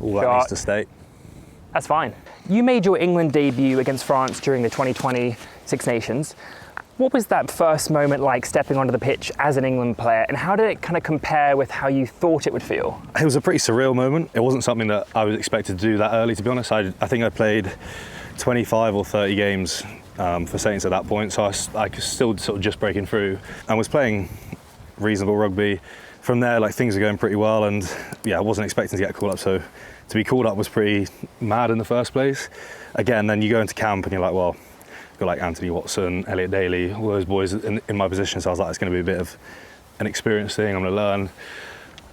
all that needs to stay. That's fine. You made your England debut against France during the 2020 Six Nations. What was that first moment like stepping onto the pitch as an England player, and how did it kind of compare with how you thought it would feel? It was a pretty surreal moment. It wasn't something that I was expected to do that early, to be honest. I think I played 25 or 30 games for Saints at that point, so I was still sort of just breaking through and was playing reasonable rugby. From there, like, things were going pretty well, and yeah, I wasn't expecting to get called up, so to be called up was pretty mad in the first place. Again, then you go into camp and you're like, well, got like Anthony Watson, Elliot Daly, all those boys in my position, so I was like, it's going to be a bit of an experience thing, I'm going to learn.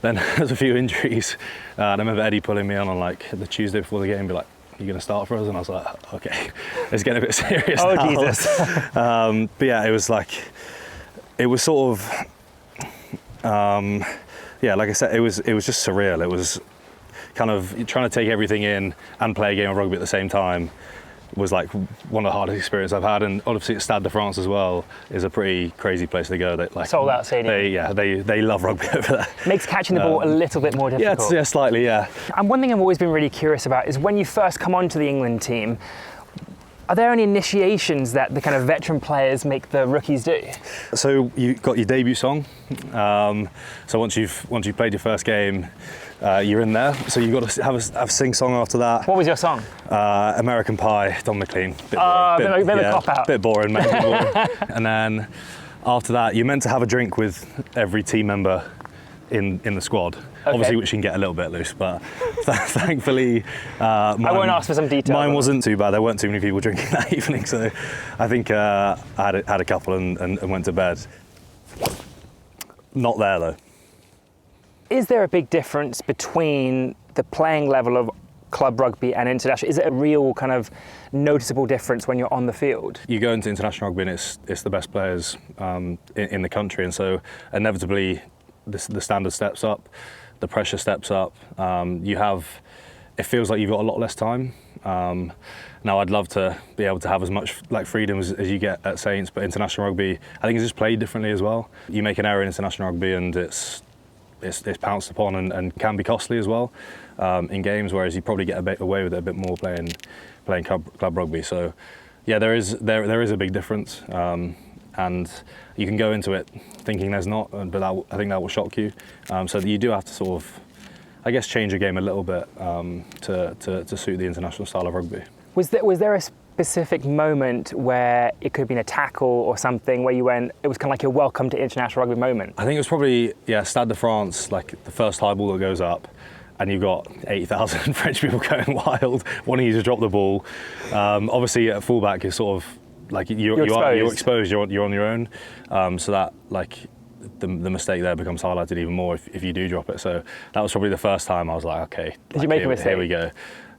Then there's a few injuries, and I remember Eddie pulling me on like the Tuesday before the game, be like, you're going to start for us? And I was like, okay, it's getting a bit serious now. Oh, Jesus. But yeah, it was like, it was sort of, yeah, like I said, it was just surreal. It was kind of trying to take everything in and play a game of rugby at the same time was like one of the hardest experiences I've had, and obviously at Stade de France as well is a pretty crazy place to go. That, like, sold out stadium. They love rugby over there. Makes catching the ball a little bit more difficult. Yeah, slightly, yeah. And one thing I've always been really curious about is when you first come onto the England team, are there any initiations that the kind of veteran players make the rookies do? So you got your debut song. So once you've played your first game, you're in there. So you've got to have a sing song after that. What was your song? American Pie, Don McLean. Bit of a cop out. Bit boring, mate. And then after that, you're meant to have a drink with every team member in the squad. Okay. Obviously, which you can get a little bit loose, but thankfully, I won't ask for some details. Mine wasn't too bad. There weren't too many people drinking that evening, so I think I had a couple and went to bed. Not there though. Is there a big difference between the playing level of club rugby and international? Is it a real kind of noticeable difference when you're on the field? You go into international rugby and it's the best players in the country, and so inevitably the standard steps up, the pressure steps up. It feels like you've got a lot less time. Now I'd love to be able to have as much like freedom as you get at Saints, but international rugby, I think, is just played differently as well. You make an error in international rugby and it's pounced upon and can be costly as well in games, whereas you probably get away with it a bit more playing club rugby. So yeah, there is a big difference, and you can go into it thinking there's not, but I think that will shock you. So you do have to sort of, I guess, change your game a little bit to suit the international style of rugby. Was there a specific moment where it could have been a tackle or something where you went, it was kind of like your welcome to international rugby moment? I think it was probably, Stade de France, like the first high ball that goes up, and you've got 80,000 French people going wild, wanting you to drop the ball. Obviously at fullback, you're sort of like you're exposed. You're on your own. So that, like, the mistake there becomes highlighted even more if you do drop it. So that was probably the first time I was like, okay. Did you make a mistake? Here we go.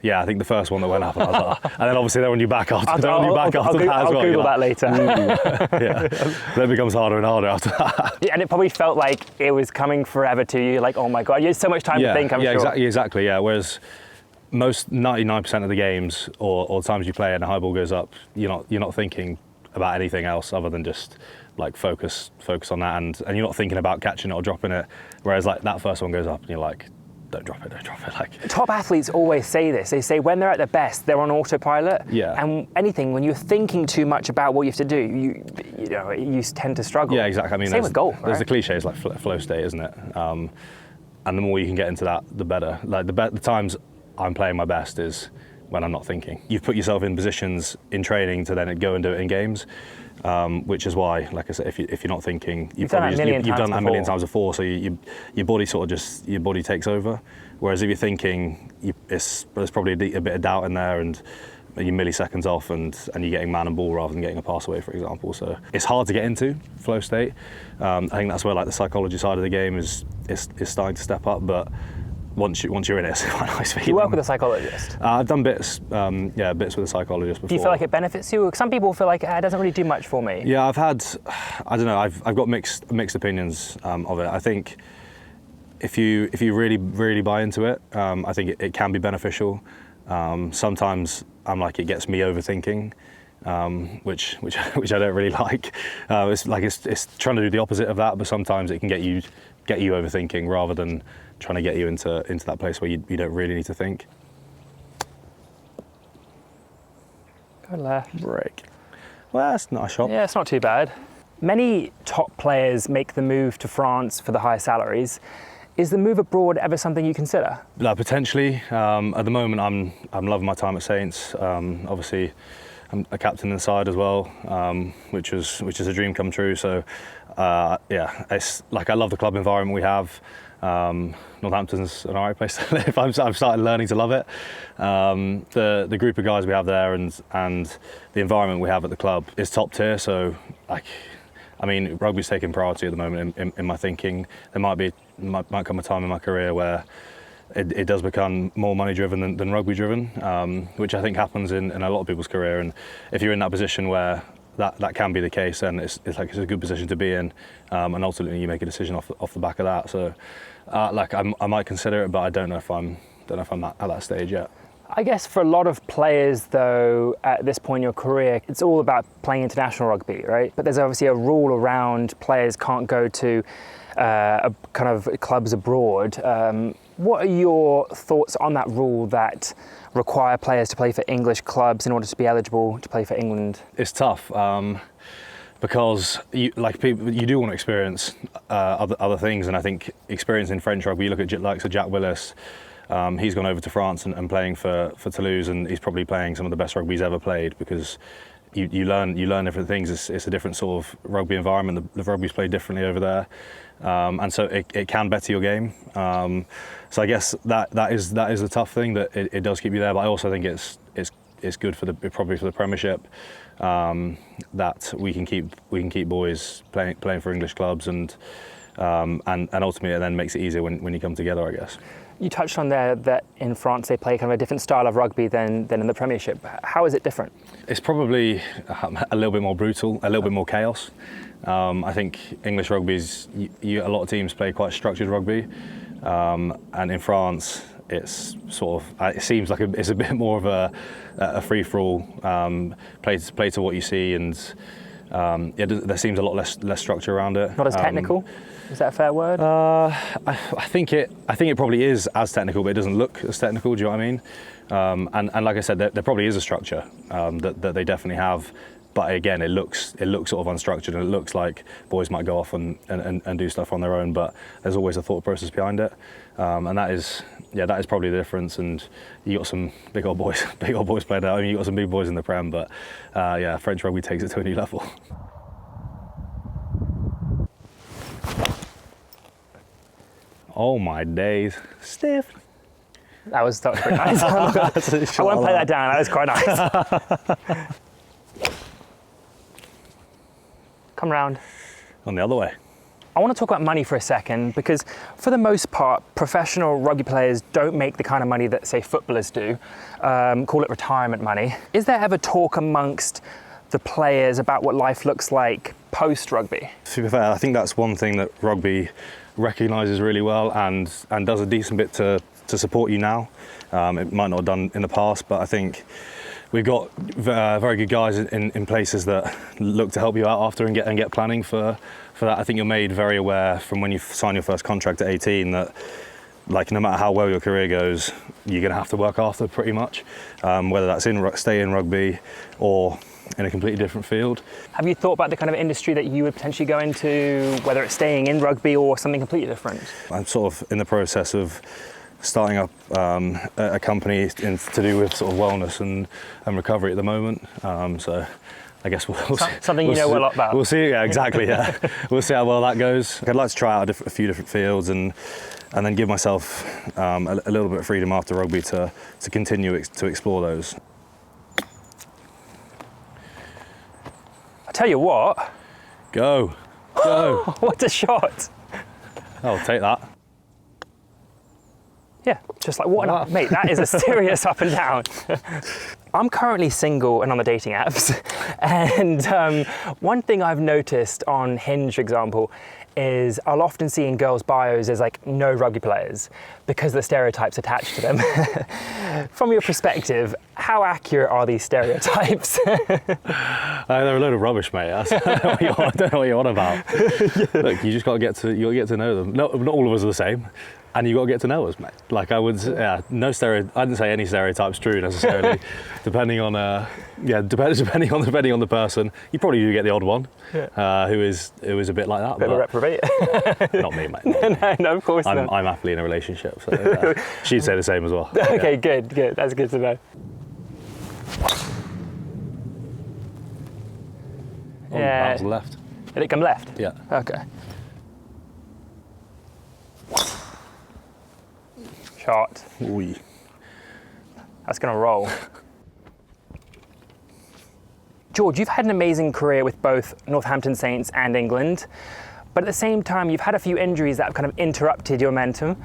Yeah, I think the first one that went up, and I was like, and then obviously they're on your back after that as well. I'll Google that later. Yeah, then it becomes harder and harder after that. Yeah, and it probably felt like it was coming forever to you, like, oh my God, you had so much time to think, I'm sure. Exactly, yeah. Whereas most 99% of the games or times you play and a high ball goes up, you're not thinking about anything else other than just like focus on that, and you're not thinking about catching it or dropping it. Whereas like that first one goes up and you're like, don't drop it. Like, top athletes always say this. They say when they're at their best, they're on autopilot. Yeah. And when you're thinking too much about what you have to do, you tend to struggle. Yeah, exactly. I mean, same with golf. There's the cliches like flow state, isn't it? And the more you can get into that, the better. Like the times I'm playing my best is when I'm not thinking. You've put yourself in positions in training to then go and do it in games. Which is why, like I said, if you're not thinking, you've done that a million times before. So your body sort of your body takes over. Whereas if you're thinking, there's probably a bit of doubt in there, and you're milliseconds off, and you're getting man and ball rather than getting a pass away, for example. So it's hard to get into flow state. I think that's where like the psychology side of the game is starting to step up, but. Once you're in it, it's quite nice for you. You work with a psychologist? I've done bits with a psychologist before. Do you feel like it benefits you? Some people feel like it doesn't really do much for me. Yeah, I've got mixed opinions of it. I think if you really, really buy into it, I think it can be beneficial. Sometimes I'm like, it gets me overthinking, which I don't really like. It's trying to do the opposite of that, but sometimes it can get you overthinking rather than trying to get you into that place where you don't really need to think. Go left. Break. Well, that's not a shot. Yeah, it's not too bad. Many top players make the move to France for the higher salaries. Is the move abroad ever something you consider? Potentially. At the moment, I'm loving my time at Saints. Obviously, I'm a captain inside as well, which is a dream come true. So, yeah, it's like I love the club environment we have. Northampton's an alright place to live. I've started learning to love it. The group of guys we have there and the environment we have at the club is top tier. So, rugby's taking priority at the moment in my thinking. There might come a time in my career where it does become more money driven than rugby driven, which I think happens in a lot of people's career. And if you're in that position where that can be the case, then it's a good position to be in, and ultimately you make a decision off the back of that. So, I might consider it, but I don't know if I'm at that stage yet. I guess for a lot of players, though, at this point in your career, it's all about playing international rugby, right? But there's obviously a rule around players can't go to a kind of clubs abroad. What are your thoughts on that rule that require players to play for English clubs in order to be eligible to play for England? It's tough because you do want to experience other things, and I think experience in French rugby. You look at likes of Jack Willis. He's gone over to France and playing for Toulouse, and he's probably playing some of the best rugby he's ever played because you learn different things. It's a different sort of rugby environment. The rugby's played differently over there, and so it can better your game. So I guess that is the tough thing, that it does keep you there. But I also think it's good probably for the Premiership, that we can keep boys playing for English clubs, and ultimately it then makes it easier when you come together, I guess. You touched on there that in France they play kind of a different style of rugby than in the Premiership. How is it different? It's probably a little bit more brutal, a little bit more chaos. I think English rugby's, a lot of teams play quite structured rugby, and in France it's sort of, it seems like it's a bit more of a free-for-all, play to what you see, and there seems a lot less structure around it. Not as technical? Is that a fair word? I think it probably is as technical, but it doesn't look as technical. Do you know what I mean? And like I said, there probably is a structure that they definitely have, but again, it looks sort of unstructured, and it looks like boys might go off and do stuff on their own, but there's always a thought process behind it, and that is probably the difference. And you got some big old boys playing out. I mean, you got some big boys in the Prem, but French rugby takes it to a new level. Oh my days, stiff. That was pretty nice. I won't play that down. That was quite nice. Come round. On the other way. I want to talk about money for a second, because for the most part, professional rugby players don't make the kind of money that, say, footballers do. Call it retirement money. Is there ever talk amongst the players about what life looks like post-rugby? To be fair, I think that's one thing that rugby recognises really well and does a decent bit to support you now. It might not have done in the past, but I think we've got very good guys in places that look to help you out after and get planning for that. I think you're made very aware from when you sign your first contract at 18 that, like, no matter how well your career goes, you're going to have to work after pretty much, whether that's stay in rugby or in a completely different field. Have you thought about the kind of industry that you would potentially go into, whether it's staying in rugby or something completely different? I'm sort of in the process of starting up a company to do with sort of wellness and recovery at the moment. So I guess we'll see. Something you know a lot about. We'll see. Yeah, exactly. Yeah, we'll see how well that goes. I'd like to try out a few different fields and then give myself a little bit of freedom after rugby to continue to explore those. I tell you what. Go. What a shot! I'll take that. Yeah, just like what, mate? That is a serious up and down. I'm currently single and on the dating apps. And one thing I've noticed on Hinge, for example, is I'll often see in girls' bios as like no rugby players because of the stereotypes attached to them. From your perspective, how accurate are these stereotypes? They're a load of rubbish, mate. I don't know what you're on about. Look, you just got to get to know them. Not all of us are the same. And you got to get to know us, mate. Like I didn't say any stereotypes true necessarily. Depending on depending on the person, you probably do get the odd one who is a bit like that. Bit of a reprobate. Not me, mate. No, of course not. I'm happily in a relationship, so she'd say the same as well. Okay, good. That's good to know. That was left. Did it come left? Yeah. Okay. Shot. Ooh. That's going to roll. George, you've had an amazing career with both Northampton Saints and England, but at the same time, you've had a few injuries that have kind of interrupted your momentum.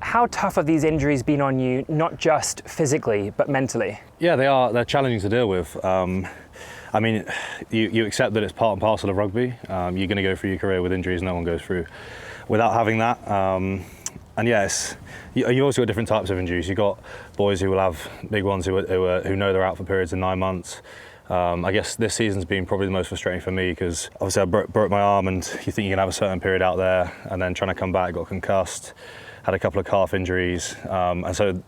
How tough have these injuries been on you, not just physically, but mentally? Yeah, they are. They're challenging to deal with. I mean, you accept that it's part and parcel of rugby. You're going to go through your career with injuries no one goes through without having that. And yes, you also got different types of injuries. You've got boys who will have big ones who know they're out for periods of 9 months. I guess this season's been probably the most frustrating for me because obviously I broke my arm, and you think you can have a certain period out there, and then trying to come back, got concussed, had a couple of calf injuries, and so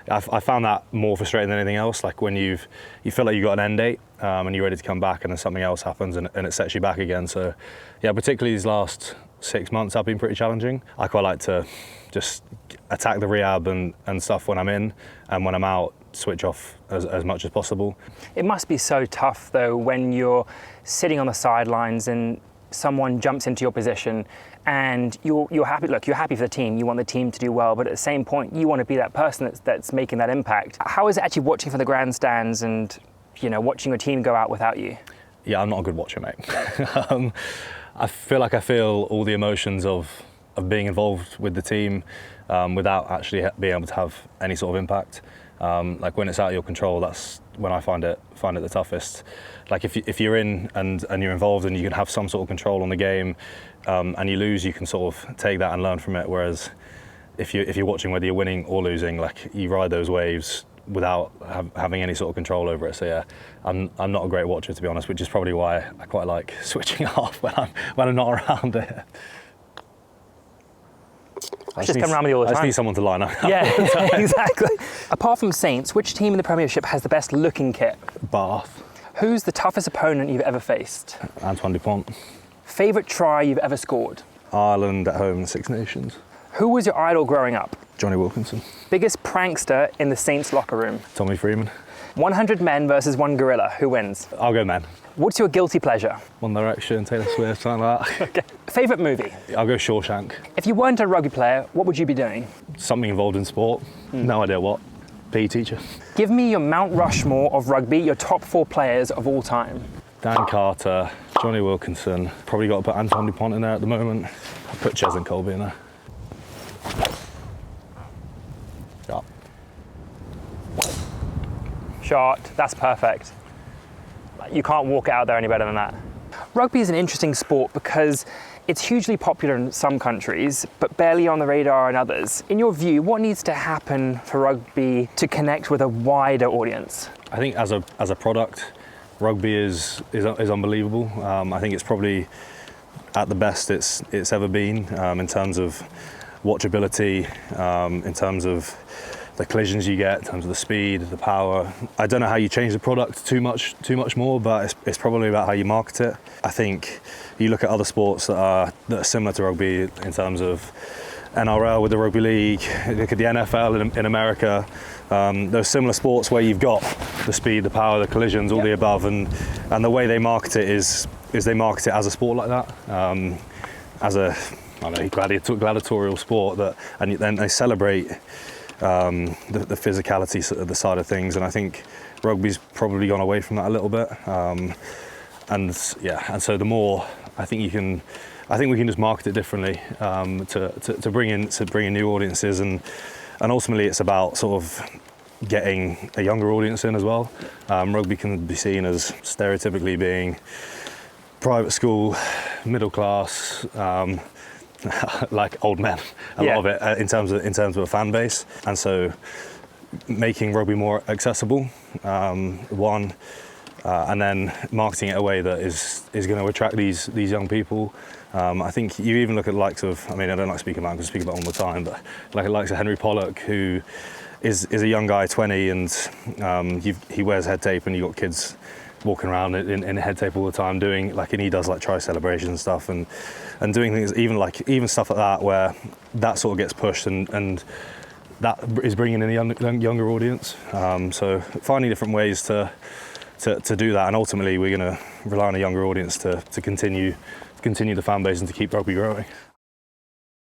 I found that more frustrating than anything else. Like when you feel like you've got an end date and you're ready to come back, and then something else happens and it sets you back again. So yeah, particularly these last 6 months have been pretty challenging. I quite like to just attack the rehab and stuff when I'm in, and when I'm out, switch off as much as possible. It must be so tough though when you're sitting on the sidelines and someone jumps into your position and you're happy. Look, you're happy for the team, you want the team to do well, but at the same point you want to be that person that's making that impact. How is it actually watching from the grandstands and watching your team go out without you? Yeah, I'm not a good watcher, mate. I feel like I feel all the emotions of being involved with the team without actually being able to have any sort of impact. Like when it's out of your control, that's when I find it the toughest. Like if you're in and you're involved and you can have some sort of control on the game, and you lose, you can sort of take that and learn from it. Whereas if you're watching, whether you're winning or losing, like you ride those waves without having any sort of control over it. So yeah, I'm not a great watcher, to be honest, which is probably why I quite like switching off when I'm not around it. I just come around with you all the time. I just need someone to line up. Yeah, exactly. Apart from Saints, which team in the Premiership has the best looking kit? Bath. Who's the toughest opponent you've ever faced? Antoine Dupont. Favourite try you've ever scored? Ireland at home in Six Nations. Who was your idol growing up? Johnny Wilkinson. Biggest prankster in the Saints locker room? Tommy Freeman. 100 men versus one gorilla. Who wins? I'll go men. What's your guilty pleasure? One Direction, Taylor Swift, something like that. Okay. Favourite movie? I'll go Shawshank. If you weren't a rugby player, what would you be doing? Something involved in sport. No idea what. PE teacher. Give me your Mount Rushmore of rugby, your top 4 players of all time. Dan Carter, Johnny Wilkinson. Probably got to put Antoine Dupont in there at the moment. I'll put Ches and Colby in there. Shot. Shot. That's perfect. You can't walk out there any better than that. Rugby is an interesting sport because it's hugely popular in some countries, but barely on the radar in others. In your view, what needs to happen for rugby to connect with a wider audience? I think as a product, rugby is unbelievable. I think it's probably at the best it's ever been in terms of watchability, in terms of the collisions you get, in terms of the speed, the power. I don't know how you change the product too much more, but it's probably about how you market it. I think you look at other sports that are similar to rugby in terms of NRL with the rugby league, look at the NFL in America. Those similar sports where you've got the speed, the power, the collisions, all the above, and the way they market it is they market it as a sport like that, as a gladiatorial sport and then they celebrate the physicality of the side of things, and I think rugby's probably gone away from that a little bit. And so the more I think we can just market it differently to bring in new audiences, and ultimately it's about sort of getting a younger audience in as well. Rugby can be seen as stereotypically being private school, middle class, like old men, a lot of it in terms of a fan base, and so making rugby more accessible, and then marketing it in a way that is going to attract these young people. I think you even look at the likes of, I mean, I don't like speaking about him because I speak about him all the time, but like the likes of Henry Pollock, who is a young guy, 20, and he wears head tape, and you've got kids walking around in head tape all the time doing and he does like try celebrations and stuff, and doing things even stuff like that, where that sort of gets pushed, and that is bringing in a younger audience. So finding different ways to do that, and ultimately we're going to rely on a younger audience to continue the fan base and to keep rugby growing.